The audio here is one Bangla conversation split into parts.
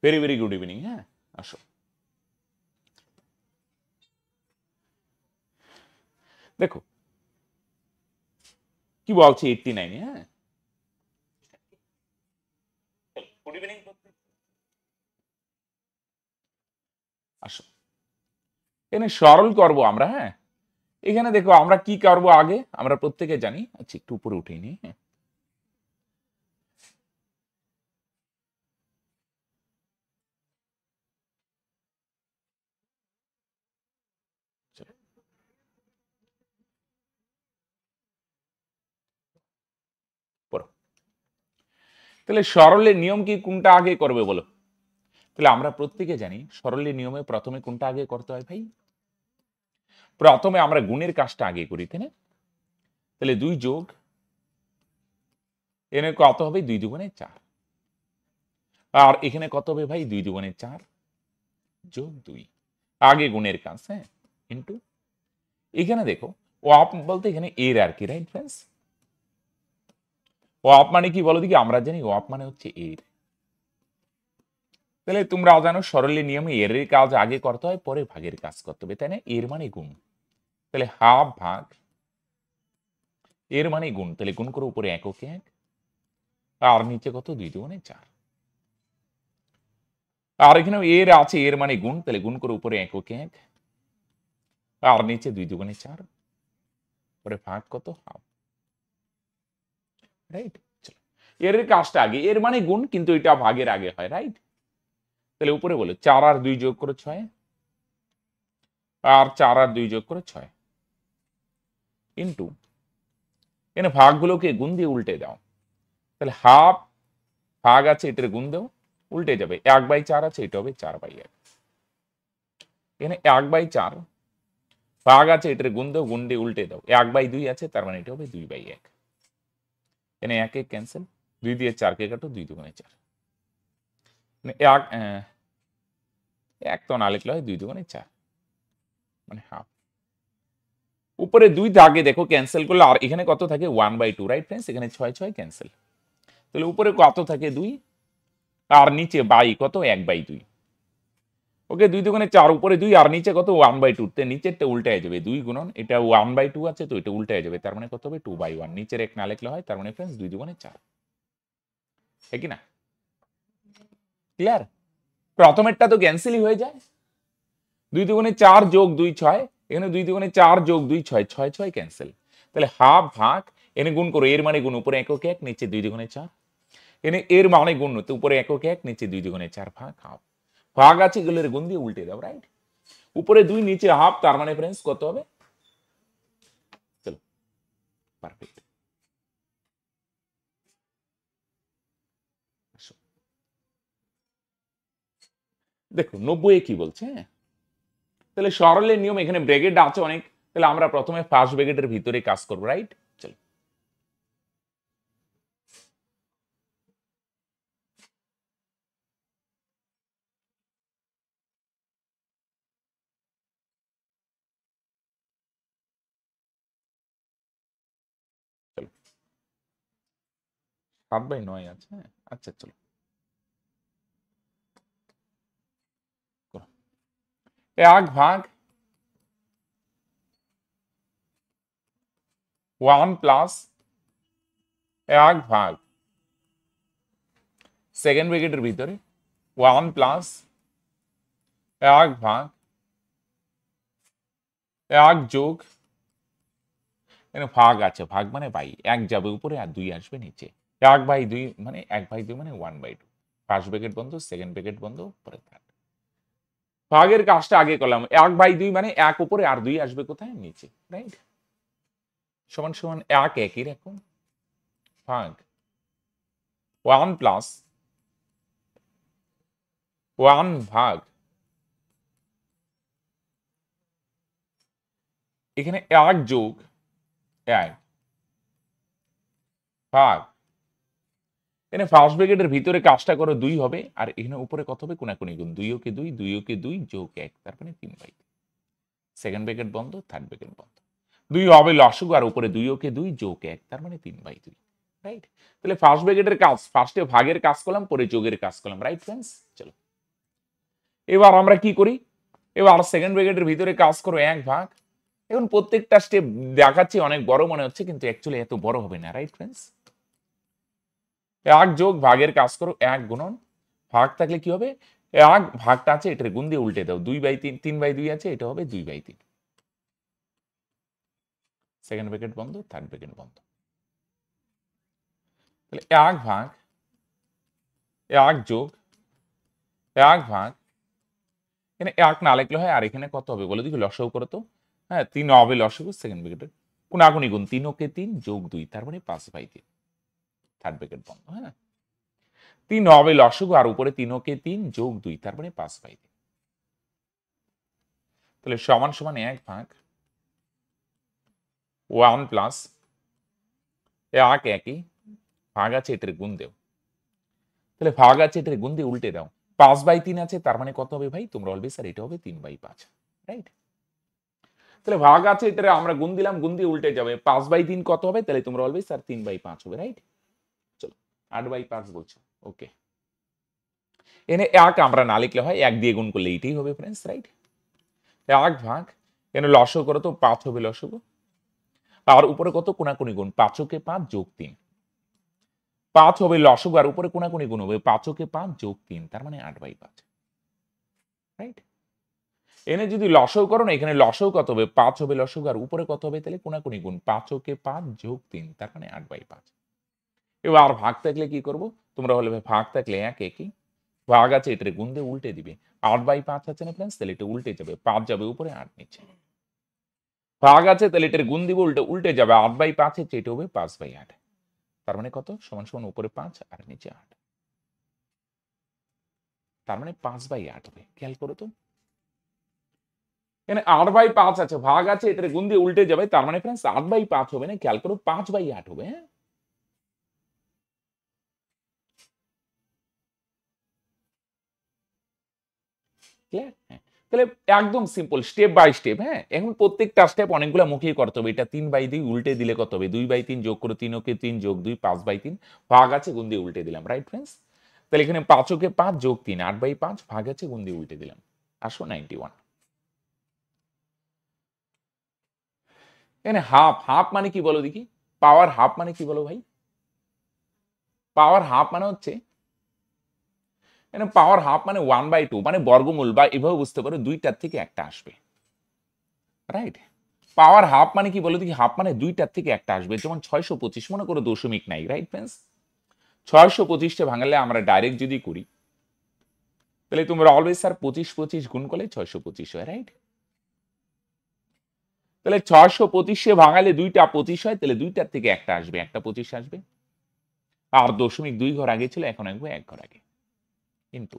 Very very good evening. হ্যাঁ, আসো। দেখো কি বলছে 89। হ্যাঁ, গুড ইভিনিং। আসো, এখানে সরল করব আমরা। হ্যাঁ, এখানে দেখো আমরা কি করব আগে আমরা প্রত্যেকে জানি। আচ্ছা, একটু উপরে উঠে নি। হ্যাঁ, চলো, পড়ো। তাহলে সরলের নিয়ম কি কোনটা আগে করবে বলো? তাহলে আমরা প্রত্যেকে জানি সরলের নিয়মে প্রথমে কোনটা আগে করতে হয় ভাই? প্রথমে আমরা গুণের কাজটা আগে করি, তাই না? তাহলে 2 যোগ এখানে কত হবে? 2 দুগুণে 4। আর এখানে কত হবে ভাই? 2 দুগুণে 4 যোগ 2। আগে গুণের কাজ। হ্যাঁ, ইন্টু এখানে দেখো ওয়াপ বলতে এখানে এর আর কি, রাইট ফ্রেন্ডস? ওয়াপ মানে কি বলো দেখি? আমরা জানি ওয়াপ মানে হচ্ছে এর। তাহলে তোমরা জানো সরলের নিয়মে এর কাজ আগে করতে হয়, পরে ভাগের কাজ করতে হবে, তাই না? এর মানে গুণ। তাহলে হাফ ভাগ এর মানে গুণ, তাহলে গুণ করে উপরে এককে 1 আর নিচে কত? 2 দুগুণে 4। আর এখানে এর আছে এর মানে গুণ, তাহলে গুণ করে উপরে এককে 1 আর নিচে 2 দুগুণে 4 পরে ভাগ কত? Half, right? চলো, এর কাজটা আগে, এর মানে গুণ কিন্তু এটা ভাগের আগে হয়, রাইট? তাহলে উপরে বলে 4 আর 2 যোগ করে 6 আর 4 আর 2 যোগ করে 6 ইন্টু এখানে ভাগগুলোকে গুণ দিয়ে উল্টে দাও। তাহলে হাফ ভাগ আছে এটার গুণ দাও, উল্টে যাবে। 1/4 আছে, এটা হবে 4/1। এখানে 1/4 ভাগ আছে এটার গুণ দাও, গুণ দিয়ে উল্টে দাও। 1/2 আছে, তার মানে এটা হবে 2/1। এখানে 1 1 ক্যান্সেল, 2 দিয়ে 4 কে কাটো, 2 দুগুণে 4। মানে 1 তো না লিখলে হয় 2 দুগুণে 4 মানে হাফ। উপরে 2 দাগে দেখো ক্যান্সেল করলে আর এখানে কত থাকে? 1/2, রাইট ফ্রেন্ডস? এখানে 6 6 ক্যান্সেল। তাহলে উপরে কত থাকে? 2 আর নিচে বাই কত? 1/2। ওকে, 2 দুগুণে 4 উপরে 2 আর নিচে কত? 1/2। তে নিচেরটা উল্টায় যাবে, 2 গুণন এটা 1/2 আছে, তো এটা উল্টায় যাবে, তার মানে কত হবে? 2/1। নিচের 1 না লিখলে হয়, তার মানে ফ্রেন্ডস 2 দুগুণে 4। ঠিক কি না? ক্লিয়ার? প্রথমেরটা তো ক্যান্সেলই হয়ে যায়। 2 দুগুণে 4 যোগ 2 6, এখানে 2 দুগুণে 4 যোগ 2 6 6 6 ক্যান্সেল। তাহলে হাফ ভাগ এনে গুণ করো, এর মানে গুণ, উপরে একক 1 নিচে 2 দুগুণে 4। এনে এর মানে গুণ, তো উপরে একক 1 নিচে 2 দুগুণে 4 ভাগ হাফ। ভাগ আছে এগুলোর গুণ দিয়ে উল্টে দাও, রাইট? উপরে 2 নিচে হাফ, তার মানে ফ্রেন্ডস কত হবে? চলো, পারফেক্ট। দেখো 90 কি বলছে? হ্যাঁ, তাহলে সরলের নিয়ম এখানে ব্র্যাকেট আছে অনেক, তাহলে আমরা প্রথমে ফার্স্ট ব্র্যাকেটের ভিতরে কাজ করব, রাইট? চলো, চলো 7/9 আছে। হ্যাঁ, আচ্ছা চলো করো। 1 ভাগ 1 প্লাস 1 ভাগ সেকেন্ড ব্র্যাকেটের ভিতরে 1 প্লাস 1 ভাগ 1 যোগ এখানে ভাগ আছে, ভাগ মানে বাই, 1 যাবে উপরে আর 2 আসবে নিচে। 1/2 মানে 1/2 মানে 1/2। ফার্স্ট ব্র্যাকেট বন্ধ, সেকেন্ড ব্র্যাকেট বন্ধ, পরে থার্ড। ভাগের কাজটা আগে করলাম। 1/2 মানে 1 উপরে আর 2 আসবে কোথায়? নিচে, রাইট? সমান সমান 1 একই রকম ভাগ 1 প্লাস 1 ভাগ এখানে 1 যোগ 1 ভাগ এখানে ফার্স্ট ব্র্যাকেটের ভিতরে কাজটা করো 2 হবে, আর এখানে উপরে কত হবে? কোনাকুনি গুণ, 2 ওকে 2 2 ওকে 2 যোগ 1, তার মানে 3/2। সেকেন্ড ব্র্যাকেট বন্ধ, থার্ড ব্র্যাকেট বন্ধ। 2 হবে লসাগু, আর উপরে 2 ওকে 2 যোগ 1, তার মানে 3/2, রাইট? তাহলে ফার্স্ট ব্র্যাকেটের কাজ, ফার্স্টে ভাগের কাজ করলাম, পরে যোগের কাজ করলাম, রাইট ফ্রেন্ডস? চলো এবার আমরা কি করি, এবার সেকেন্ড ব্র্যাকেটের ভিতরে কাজ করো 1 ভাগ। এখন প্রত্যেকটা স্টেপ দেখাচ্ছি অনেক বড় মনে হচ্ছে, কিন্তু অ্যাকচুয়ালি এত বড় হবে না, রাইট ফ্রেন্ডস। 1 যোগ ভাগের কাজ করো 1 গুণন, ভাগ থাকলে কি হবে, 1 ভাগটা আছে এটার গুণ দিয়ে উল্টে দাও, 2/3, 3/2 আছে, এটা হবে 2/3। সেকেন্ড ব্র্যাকেট বন্ধ, থার্ড ব্র্যাকেট বন্ধ। তাহলে 1 ভাগ 1 যোগ 1 ভাগ, এখানে 1 না লিখলে হয়, আর এখানে কত হবে বলে দেখি, লসাগু করো তো। হ্যাঁ, 3 হবে লসাগু সেকেন্ড ব্র্যাকেটের, কোনাকুনি গুণ, 3 কে 3 যোগ 2, তার মানে 5/3, থার্ড ব্র্যাকেট বন্ধ। হ্যাঁ, 3 হবে লসাগু, আর উপরে 3 কে 3 যোগ 2, তার মানে 5/3। তাহলে সমান সমান 1 ভাগ 1 প্লাস 1 একই, ভাগ আছে এটার গুণ দেও, তাহলে ভাগ আছে এটার গুণ দিয়ে উল্টে দাও, 5/3 আছে, তার মানে কত হবে ভাই, তোমরা বলবে স্যার এটা হবে 3/5, রাইট। তাহলে ভাগ আছে এটারে আমরা গুণ দিলাম, গুণ দিয়ে উল্টে যাবে, 5/3 কত হবে, তাহলে তোমরা বলবে স্যার 3/5 হবে, রাইট। চলো 8/5 বলছো, ওকে। এনে 1 আমরা না লিখলে হয়, 1 দিয়ে গুণ করলে এটাই হবে ফ্রেন্ডস, রাইট। 1 ভাগ, এখানে লসাগু করো তো, 5 হবে লসাগু, আর উপরে কত, কোনাকুনি গুণ, 5 কে 5 যোগ 3, 5 হবে লসাগু, আর উপরে কোনাকুনি গুণ হবে, 5 কে 5 যোগ 3, তার মানে 8/5, রাইট। এনে যদি লসাগু করো না, এখানে লসাগু কত হবে, 5 হবে লসাগু, আর উপরে কত হবে, তাহলে কোনাকুনি গুণ, 5 কে 5 যোগ 3, তার মানে 8/5। এবার ভাগ থাকলে কি করব, তোমরা বলবে ভাগ থাকলে 1 একই, ভাগ আছে এটার গুণ দিয়ে উল্টে দিবে, 8/5 আছে না ফ্রেন্ডস, তাহলে এটা উল্টে যাবে, 5 যাবে উপরে, 8 নিচে, ভাগ আছে তাহলে এটার গুণ দিব, উল্টে উল্টে যাবে, 8/5 হচ্ছে, এটা হবে 5/8, তার মানে কত, সমান সমান উপরে 5 আর নিচে 8, তার মানে 5/8 হবে। খেয়াল করো তো, এখানে 8/5 আছে, ভাগ আছে এটার গুণ দিয়ে উল্টে যাবে, তার মানে ফ্রেন্ডস 8/5 হবে না, খেয়াল করো 5/8 হবে। হ্যাঁ, ক্লিয়ার। হ্যাঁ, তাহলে একদম সিম্পল, স্টেপ বাই স্টেপ। হ্যাঁ, এখন প্রত্যেকটা স্টেপ অনেকগুলো মুখেই করতে হবে। এটা 3/2 উল্টে দিলে কত হবে, 2/3 যোগ করে 3 কে 3 যোগ 2, 5/3, ভাগ আছে গুণ দিয়ে উল্টে দিলাম, রাইট ফ্রেন্ডস। তাহলে এখানে 5 কে 5 যোগ 3, 8/5, ভাগ আছে গুণ দিয়ে উল্টে দিলাম, আসো 91। এখানে হাফ, হাফ মানে কি বলো দেখি, পাওয়ার হাফ মানে কি বলো ভাই, পাওয়ার হাফ মানে হচ্ছে, এখানে পাওয়ার হাফ মানে 1/2, মানে বর্গমূল, বা এভাবে বুঝতে পারো দুইটার থেকে একটা আসবে, রাইট। পাওয়ার হাফ মানে কি বলো দেখি, হাফ মানে দুইটার থেকে একটা আসবে, যেমন 625 মনে করো দশমিক নাই, রাইট ফ্রেন্ডস। 625 ভাঙালে আমরা ডাইরেক্ট যদি করি, তাহলে তোমরা অলওয়েজ স্যার 25 25 গুণ করলে 625 হয়, রাইট। তাহলে 625 ভাঙালে দুইটা 25 হয়, তাহলে দুইটার থেকে একটা আসবে, একটা 25 আসবে, আর দশমিক 2 ঘর আগে ছিল, এখন আসবে 1 ঘর আগে। কিন্তু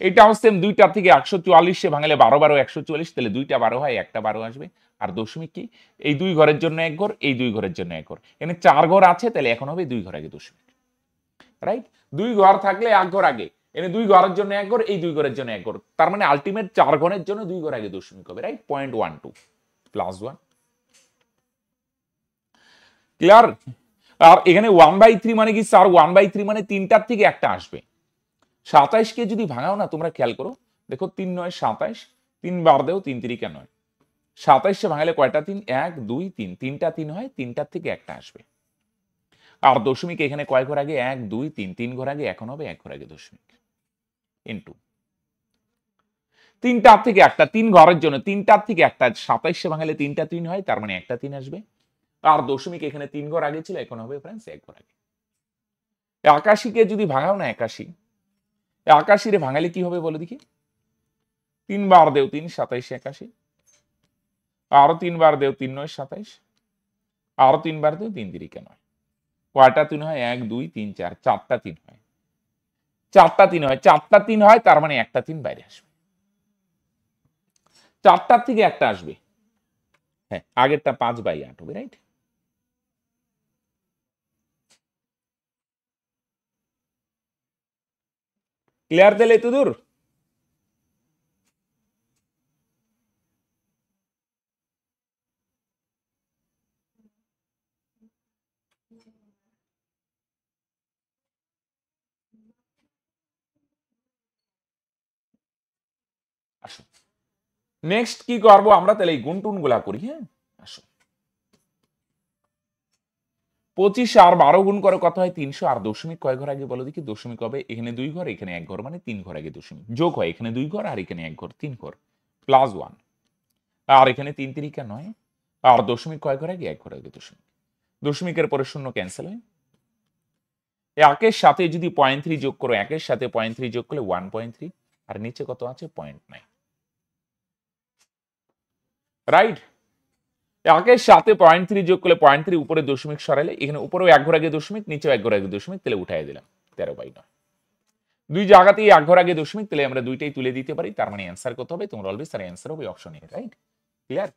এটাও সেম, দুইটার থেকে 144 ভাঙালে 12 12 144, তাহলে দুইটা 12 হয়, একটা 12 আসবে, আর দশমিক কি, এই 2 ঘরের জন্য 1 ঘর, এই 2 ঘরের জন্য 1 ঘর, এখানে 4 ঘর আছে, তাহলে এখন হবে 2 ঘর আগে দশমিক, রাইট। 2 ঘর থাকলে 1 ঘর আগে, এনে 2 ঘরের জন্য 1 ঘর, এই 2 ঘরের জন্য 1 ঘর, তার মানে আলটিমেট 4 ঘরের জন্য 2 ঘর আগে দশমিক হবে, রাইট। 0.12 plus 1, clear. আর এখানে 1/3 মানে কি স্যার, 1/3 মানে তিনটার থেকে একটা আসবে। 27 কে যদি ভাঙাও না, তোমরা খেয়াল করো, দেখো 3 9 27, 3 বার দেও, 3 3 9, 27 ভাঙালে কয়টা 3, 1 2 3, তিনটা 3 হয়, তিনটার থেকে একটা আসবে, আর দশমিক এখানে কয় ঘর আগে, 1 2 3, 3 ঘর আগে, এখন হবে 1 ঘর আগে দশমিক, ইনটু তিনটার থেকে একটা, 3 ঘরের জন্য তিনটার থেকে একটা, 27 ভাঙালে তিনটা 3 হয়, তার মানে একটা 3 আসবে, আর দশমিক এখানে 3 ঘর আগে ছিল, এখন হবে ফ্রেন্ডস 1 ঘর আগে। 81 কে যদি ভাঙাও না, 81, 81 রে ভাঙালে কি হবে বলো দেখি, 3 বার দেও 3 27 81, আরো 3 বার দেও 3 9 27, আরো 3 বার দেও 3 3 9, কয়টা 3 হয়, 1 2 3 4, চারটা 3 হয়, চারটা 3 হয়, চারটা 3 হয়, তার মানে একটা 3 বাইরে আসবে, চারটার থেকে একটা আসবে। হ্যাঁ, আগেরটা 5/8 হবে, রাইট। ক্লিয়ার দিলে এত দূর? আসো নেক্সট কি করবো আমরা, তাহলে এই গুণটুন গুলা করি। হ্যাঁ আসো 25 আর 12 গুণ করে কত হয় 300, আর দশমিক কয় ঘর আগে বলো দেখি, দশমিক হবে এখানে 2 ঘর এখানে 1 ঘর, মানে 3 ঘর আগে দশমিক যোগ হয়, এখানে 2 ঘর আর এখানে 1 ঘর 3 ঘর প্লাস 1, আর এখানে 3 3 9, আর দশমিক কয় ঘর আগে 1 ঘর আগে দশমিক, দশমিকের পরে শূন্য ক্যান্সেল হয়। একের সাথে যদি 0.3 যোগ করো, একের সাথে 0.3 যোগ করলে 1.3, আর নিচে কত আছে 0.9, রাইট। একের সাথে 0.3 যোগ করলে 0.3 উপরে দশমিক সরালে, এখানে উপরেও 1 ঘর আগে দশমিক নিচেও 1 ঘর আগে দশমিক, তাহলে উঠাই দিলাম 13/9। দুই জায়গাতেই 1 ঘর আগে দশমিক, তাহলে আমরা দুইটাই তুলে দিতে পারি, তার মানে অ্যান্সার কত হবে, তোমরা অলওয়েজ তার অ্যান্সার হবে অপশন এ, রাইট। ক্লিয়ার?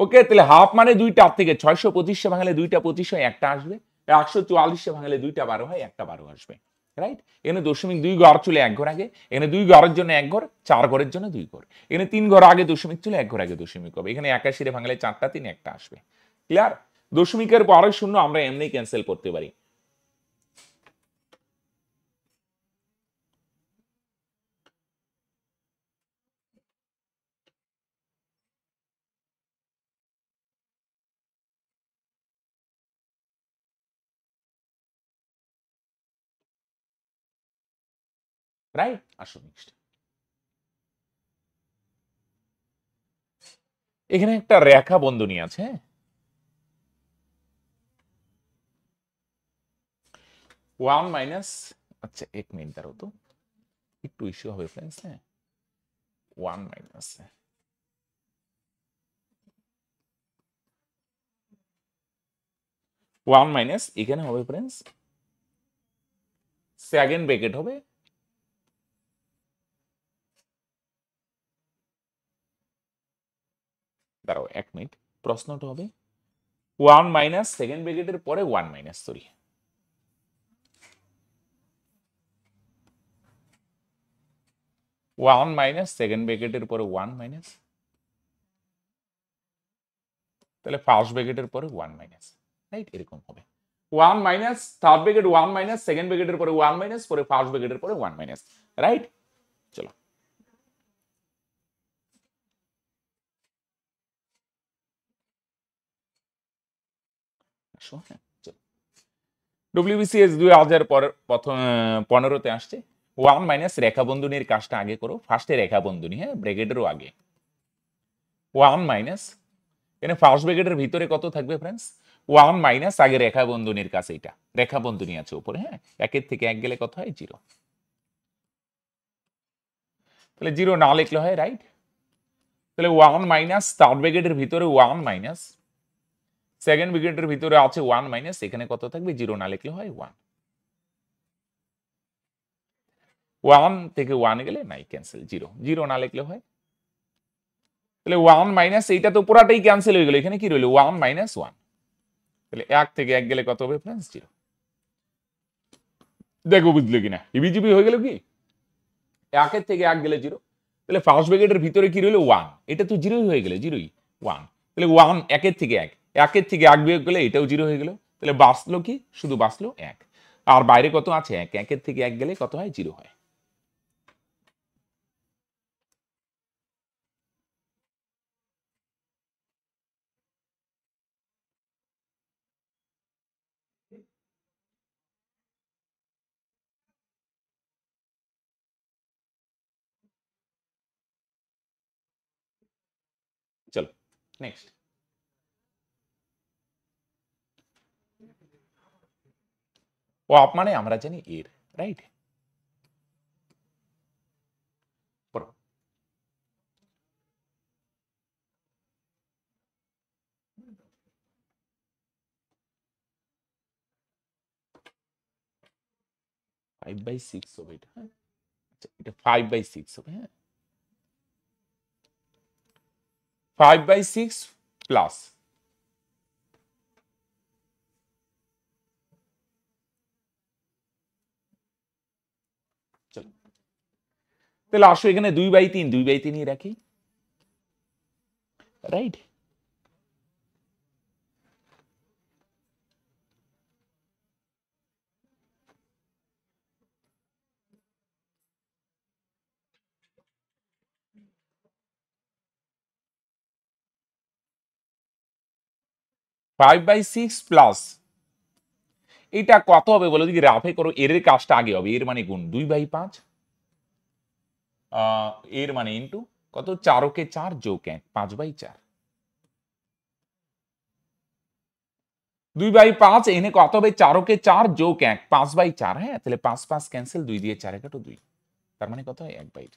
ওকে, তাহলে হাফ মানে দুইটা থেকে 625 ভাঙলে দুইটা 25 হয়, একটা আসবে। 144 ভাঙলে দুইটা 12 হয়, একটা 12 আসবে, রাইট। এখানে দশমিক 2 ঘর চলে 1 ঘর আগে, এখানে 2 ঘরের জন্য 1 ঘর, 4 ঘরের জন্য 2 ঘর, এখানে 3 ঘর আগে দশমিক চলে 1 ঘর আগে দশমিক হবে, এখানে 81 ভাঙলে 4টা 3 একটা আসবে। ক্লিয়ার? দশমিকের পরের শূন্য আমরা এমনি ক্যান্সেল করতে পারি। রাইট? আসো নেক্সট। এখানে একটা রেখা বন্ধনী আছে, হ্যাঁ 1 মাইনাস, আচ্ছা 1 মিনিট দাঁড়াও তো, একটু ইস্যু হবে ফ্রেন্ডস। হ্যাঁ 1 মাইনাস, 1 মাইনাস এখানে হবে ফ্রেন্ডস, সেকেন্ড ব্র্যাকেট হবে, দাঁড়াও 1 মিনিট, প্রশ্নটা হবে 1 মাইনাস সেকেন্ড ব্র্যাকেটের পরে 1 মাইনাস, সরি 1 মাইনাস সেকেন্ড ব্র্যাকেটের পরে 1 মাইনাস, তাহলে ফার্স্ট ব্র্যাকেটের পরে 1 মাইনাস, রাইট, এরকম হবে 1 minus third bracket 1 minus second ব্র্যাকেটের পরে 1 মাইনাস, পরে ফার্স্ট ব্র্যাকেটের পরে 1 মাইনাস, রাইট। চলো আসো, হ্যাঁ চলো ডব্লিউবিসিএস 2015-তে আসছে। 1 মাইনাস রেখা বন্ধনীর কাজটা আগে করো, ফার্স্টে রেখা বন্ধনী, হ্যাঁ ব্র্যাকেটেরও আগে 1 মাইনাস, এখানে ফার্স্ট ব্র্যাকেটের ভিতরে কত থাকবে ফ্রেন্ডস, 1 মাইনাস আগে রেখা বন্ধনীর কাছে, এটা রেখা বন্ধনী আছে উপরে, হ্যাঁ একের থেকে 1 গেলে কত হয় 0, তাহলে 0 না লিখলে হয়, রাইট। তাহলে 1 মাইনাস থার্ড ব্র্যাকেটের ভিতরে 1 মাইনাস, সেকেন্ড ব্র্যাকেটের ভিতরে আছে 1 মাইনাস, এখানে কত থাকবে 0 না লিখলে হয় 1, 1 থেকে 1 গেলে নাই ক্যান্সেল, 0 0 না লিখলে হয়, তাহলে 1 মাইনাস এইটা তো পুরাটাই ক্যান্সেল হয়ে গেল, এখানে কি রইল 1 মাইনাস 1, তাহলে 1 থেকে 1 গেলে কত হবে ফ্রেন্ডস 0। দেখো বুঝলে কিনা, ইবিজিবি হয়ে গেল কি, 1 থেকে 1 গেলে 0, তাহলে ফার্স্ট ব্র্যাকেটের ভিতরে কি রইল 1, এটা তো 0ই হয়ে গেলে 0ই 1, তাহলে 1 1 থেকে 1, 1 থেকে 1 বিয়োগ গেলে এটাও 0 হয়ে গেল, তাহলে বাঁচলো কি, শুধু বাঁচলো 1, আর বাইরে কত আছে 1, 1 থেকে 1 গেলে কত হয় 0 হয়। চলো নেক্সট। ও আপ মানে আমরা জানি এর, রাইট। পড়ো 5/6 হবে এটা, হ্যাঁ আচ্ছা এটা 5/6 হবে, হ্যাঁ 5/6 প্লাস, চলো তাহলে আসো এখানে 2/3 2/3 রাখি, রাইট। 5/6 প্লাস এটা কত হবে বলো দেখি, রাফে করো, এর কাজটা আগে হবে, এর মানে গুণ 2/5, এর মানে ইন্টু কত, 4 + 4 + 1 5/4, 2/5 এখানে কত হবে, 4 + 4 + 1 5/4, হ্যাঁ তাহলে 5 5 ক্যান্সেল, 2 দিয়ে 4 কাটো 2, তার মানে কত হয় 1/2,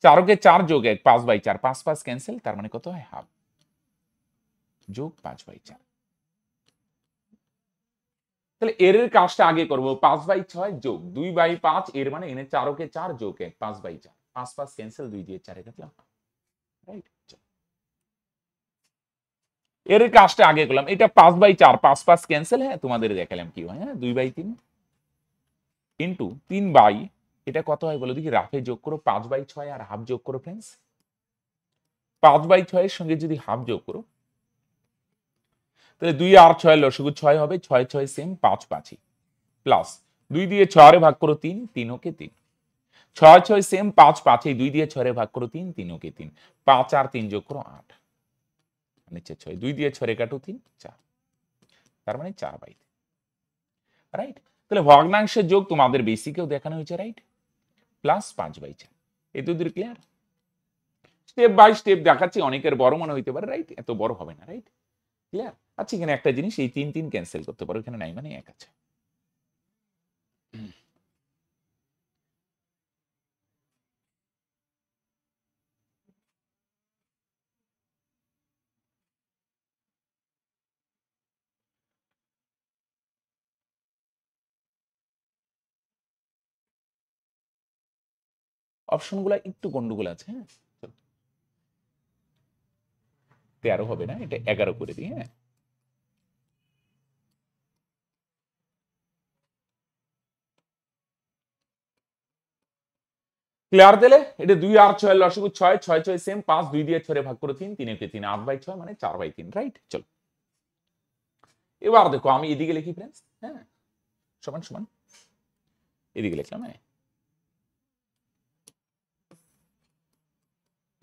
4 + 4 + 1 5/4, 5 5 ক্যান্সেল, তার মানে কত হয় হাফ, যোগ 5/4। তাহলে এর কাজটা আগে করব, 5/6 যোগ 2/5, এর মানে এনে 4 + 4 + 1 5/4, 5 5 ক্যান্সেল, 2 দিয়ে 4 কাটলাম, রাইট। এর কাজটা আগে করলাম, এটা 5/4, 5 5 ক্যান্সেল, হ্যাঁ তোমাদের দেখালাম কি হয়, হ্যাঁ 2/3 ইন্টু 3 বাই, এটা কত হয় বলো দেখি, রাফে যোগ করো 5/6 আর হাফ যোগ করো ফ্রেন্ডস, 5/6 এর সঙ্গে যদি হাফ যোগ করো তাহলে 2 আর 6 লসাগু 6 হবে, 6 6 সেম 5 5 প্লাস 2 দিয়ে 6 ভাগ করো 3, 3 ওকে 3, 6 6 সেম 5 5, 2 দিয়ে 6 ভাগ করো 3, 3 ওকে 3, 5 আর 3 যোগ করো 8, নিচে 6, 2 দিয়ে 6 কাটো 3 4, তার মানে 4/3, রাইট। তাহলে ভগ্নাংশের যোগ তোমাদের বেসিকেও দেখানো হয়েছে, রাইট, প্লাস 5/4, এই তো ক্লিয়ার। স্টেপ বাই স্টেপ দেখাচ্ছি, অনেকের বড় মনে হইতে পারে, রাইট, এত বড় হবে না, রাইট, ক্লিয়ার। আচ্ছা এখানে একটা জিনিস, এই 3 3 ক্যান্সেল করতে পারো, এখানে নাই মানে 1 আছে। অপশনগুলো একটু গন্ডগোল আছে, হ্যাঁ 13 হবে না, এটা 11 করে দিই, হ্যাঁ। ক্লিয়ার দিলে, এটা 2 আর 6 লসাগু 6, 6 6 সেম 5, 2 দিয়ে 6 ভাগ করো 3, 3 কে 3, 8/6 মানে 4/3, রাইট। চলো এবার দেখো, আমি এদিকে লিখি ফ্রেন্ডস, হ্যাঁ সমান সমান, এদিকে লিখলাম, হ্যাঁ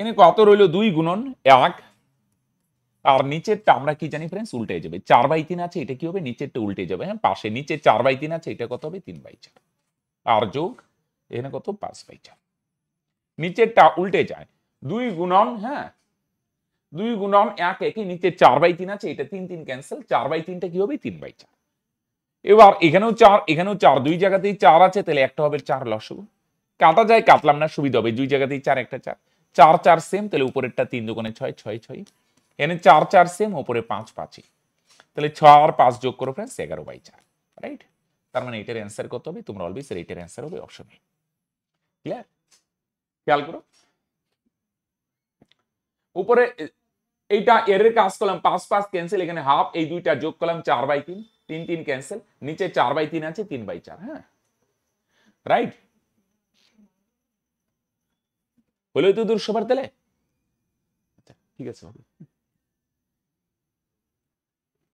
এখানে কত রইল, 2 গুণন 1, আর নিচেরটা আমরা কি জানি ফ্রেন্ডস, উল্টে যাবে, 4/3 আছে, এটা কি হবে, নিচেরটা উল্টে যাবে, হ্যাঁ পাশে নিচে 4/3 আছে, এটা কত হবে 3/4, আর যোগ এখানে কত 5/4, নিচেরটা উল্টে যায়, 2 গুণন, হ্যাঁ 2 গুণন 1 একই, নিচে 4/3 আছে, এটা 3 3 ক্যান্সেল, 4/3টা কি হবে 3/4, এবার এখানেও 4 এখানেও 4, দুই জায়গাতেই 4 আছে, তাহলে একটা হবে 4 লসাগু, কাটা যায়, কাটলাম না, সুবিধা হবে, দুই জায়গাতেই 4 একটা 4, 4 4 সেম, তাহলে উপরেরটা 3 দুগুণে 6, 6 6, এখানে 4 4 সেম, উপরে 5 5, তাহলে 6 আর 5 যোগ করো ফ্রেন্ডস 11/4, রাইট। তার মানে এটার অ্যান্সার কত হবে, তোমরা অলওয়েজ এটার অ্যান্সার হবে অপশন এ, ক্লিয়ার। খেয়াল করো উপরে, এইটা এর কাজ করলাম, 5 5 ক্যান্সেল, এখানে হাফ, এই দুইটা যোগ করলাম 4/3, 3 3 ক্যান্সেল, নিচে 4/3 আছে, 3/4, হ্যাঁ রাইট। হলো তো দূর সবার তাহলে, আচ্ছা ঠিক আছে হবে।